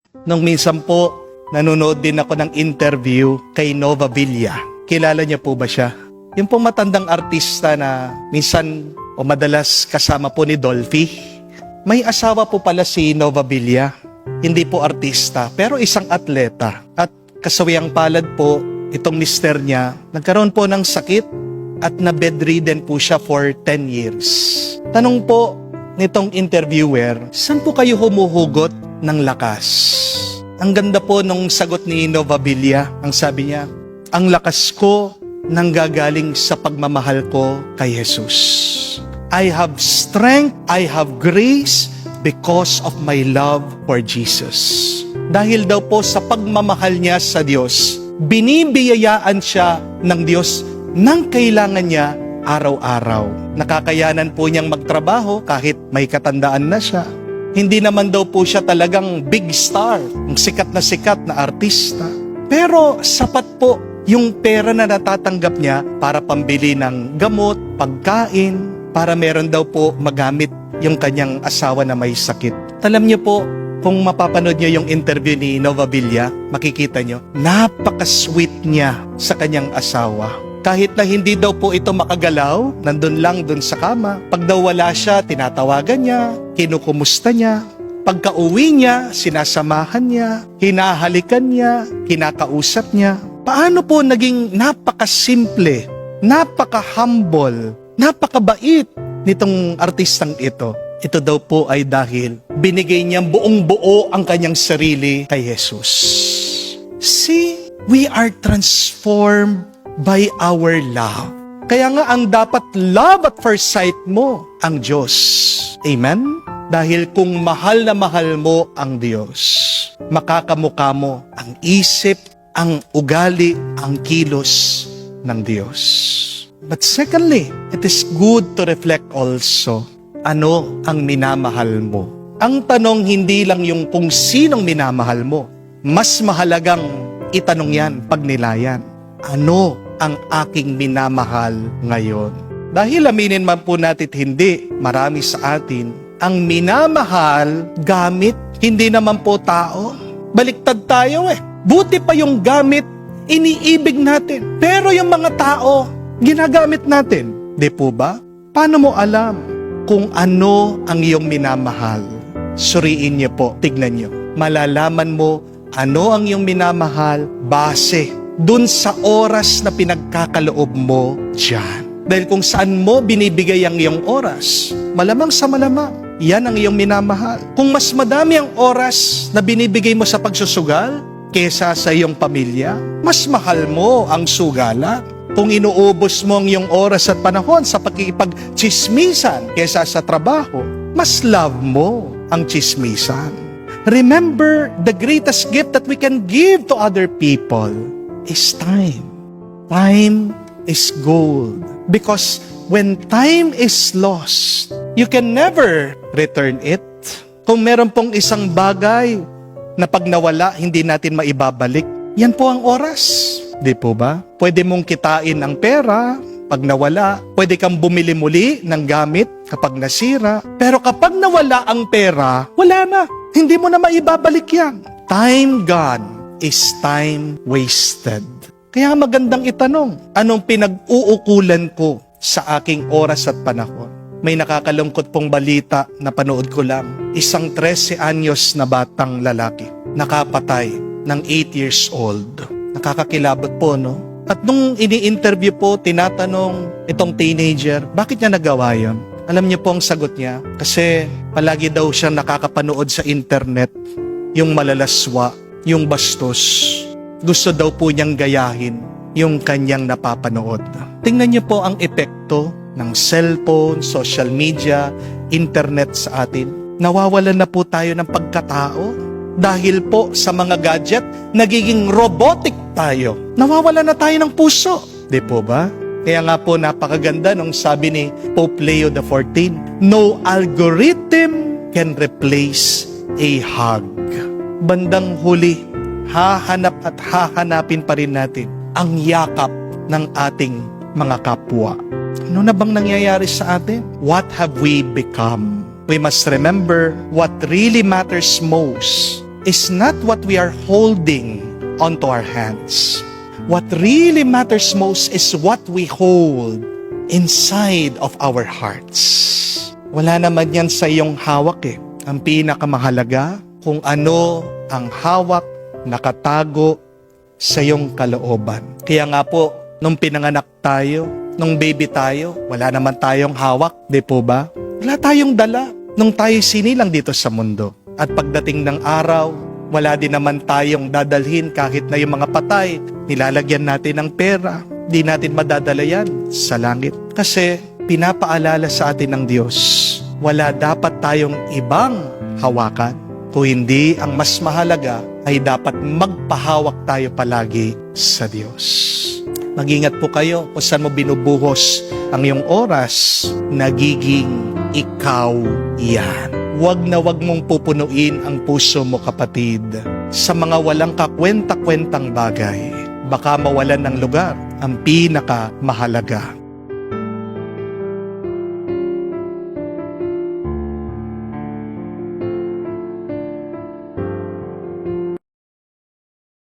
Nung minsan po, nanonood din ako ng interview kay Nova Villa. Kilala niya po ba siya? Yung pong matandang artista na minsan o madalas kasama po ni Dolphy. May asawa po pala si Nova Villa. Hindi po artista, pero isang atleta. At kasawiang palad po, itong mister niya, nagkaroon po ng sakit at na-bedridden po siya for 10 years. Tanong po nitong interviewer, saan po kayo humuhugot ng lakas? Ang ganda po nung sagot ni Nova Villa. Ang sabi niya, ang lakas ko nanggagaling sa pagmamahal ko kay Jesus. I have strength, I have grace because of my love for Jesus. Dahil daw po sa pagmamahal niya sa Diyos, binibiyayaan siya ng Diyos ng kailangan niya araw-araw. Nakakayanan po niyang magtrabaho kahit may katandaan na siya. Hindi naman daw po siya talagang big star, sikat na artista. Pero sapat po yung pera na natatanggap niya para pambili ng gamot, pagkain, para meron daw po magamit yung kanyang asawa na may sakit. Alam niyo po, kung mapapanood niyo yung interview ni Nova Villa, makikita niyo, napaka-sweet niya sa kanyang asawa. Kahit na hindi daw po ito makagalaw, nandun lang dun sa kama. Pag daw wala siya, tinatawagan niya, kinukumusta niya. Pagka-uwi niya, sinasamahan niya, hinahalikan niya, kinakausap niya. Paano po naging napaka-simple, napaka-humble, napakabait nitong artistang ito? Ito daw po ay dahil binigay niyang buong-buo ang kanyang sarili kay Jesus. See, we are transformed by our love. Kaya nga ang dapat love at first sight mo ang Diyos. Amen? Dahil kung mahal na mahal mo ang Diyos, makakamukha mo ang isip, ang ugali, ang kilos ng Diyos. But secondly, it is good to reflect also, ano ang minamahal mo? Ang tanong hindi lang yung kung sinong minamahal mo. Mas mahalagang itanong yan, pagnilayan. Ano ang aking minamahal ngayon? Dahil aminin man po natin hindi, marami sa atin, ang minamahal, gamit, hindi naman po tao. Baliktad tayo eh. Buti pa yung gamit, iniibig natin. Pero yung mga tao, ginagamit natin. Di po ba? Paano mo alam kung ano ang iyong minamahal? Suriin niyo po, tignan niyo. Malalaman mo ano ang iyong minamahal base dun sa oras na pinagkakaloob mo dyan. Dahil kung saan mo binibigay ang iyong oras, malamang sa malamang, yan ang iyong minamahal. Kung mas madami ang oras na binibigay mo sa pagsusugal kesa sa iyong pamilya, mas mahal mo ang sugalan. Kung inuubos mo ang iyong oras at panahon sa pagkikipag-tsismisan kesa sa trabaho, mas love mo ang tsismisan. Remember, the greatest gift that we can give to other people is time. Time is gold. Because when time is lost, you can never return it. Kung meron pong isang bagay na pag nawala, hindi natin maibabalik, yan po ang oras. Di po ba? Pwede mong kitain ang pera pag nawala. Pwede kang bumili muli ng gamit kapag nasira. Pero kapag nawala ang pera, wala na. Hindi mo na maibabalik yan. Time gone is time wasted. Kaya magandang itanong, anong pinag-uukulan ko sa aking oras at panahon? May nakakalungkot pong balita na panood ko lang. Isang 13 anyos na batang lalaki, nakapatay ng 8 years old. Nakakakilabot po, no? At nung ini-interview po, tinatanong itong teenager, bakit niya nagawa yun? Alam niyo po ang sagot niya, kasi palagi daw siyang nakakapanood sa internet, yung malalaswa, yung bastos. Gusto daw po niyang gayahin yung kanyang napapanood. Tingnan niyo po ang epekto ng cellphone, social media, internet sa atin. Nawawalan na po tayo ng pagkatao. Dahil po sa mga gadget, nagiging robotic tayo. Nawawala na tayo ng puso. Di po ba? Kaya nga po napakaganda nung sabi ni Pope Leo XIV, no algorithm can replace a hug. Bandang huli, hahanap at hahanapin pa rin natin ang yakap ng ating mga kapwa. Ano na bang nangyayari sa atin? What have we become? We must remember what really matters most is not what we are holding onto our hands. What really matters most is what we hold inside of our hearts. Wala naman yan sa iyong hawak eh. Ang pinakamahalaga, kung ano ang hawak, nakatago sa iyong kalooban. Kaya nga po, nung pinanganak tayo, nung baby tayo, wala naman tayong hawak, di po ba? Wala tayong dala nung tayo sinilang dito sa mundo. At pagdating ng araw, wala din naman tayong dadalhin kahit na yung mga patay, nilalagyan natin ng pera. Di natin madadala yan sa langit. Kasi pinapaalala sa atin ng Diyos, wala dapat tayong ibang hawakan. Kung hindi, ang mas mahalaga ay dapat magpahawak tayo palagi sa Diyos. Mag-ingat po kayo kung saan mo binubuhos ang iyong oras, nagiging ikaw yan. Huwag na huwag mong pupunuin ang puso mo, kapatid, sa mga walang kakwenta-kwentang bagay. Baka mawalan ng lugar ang pinakamahalaga.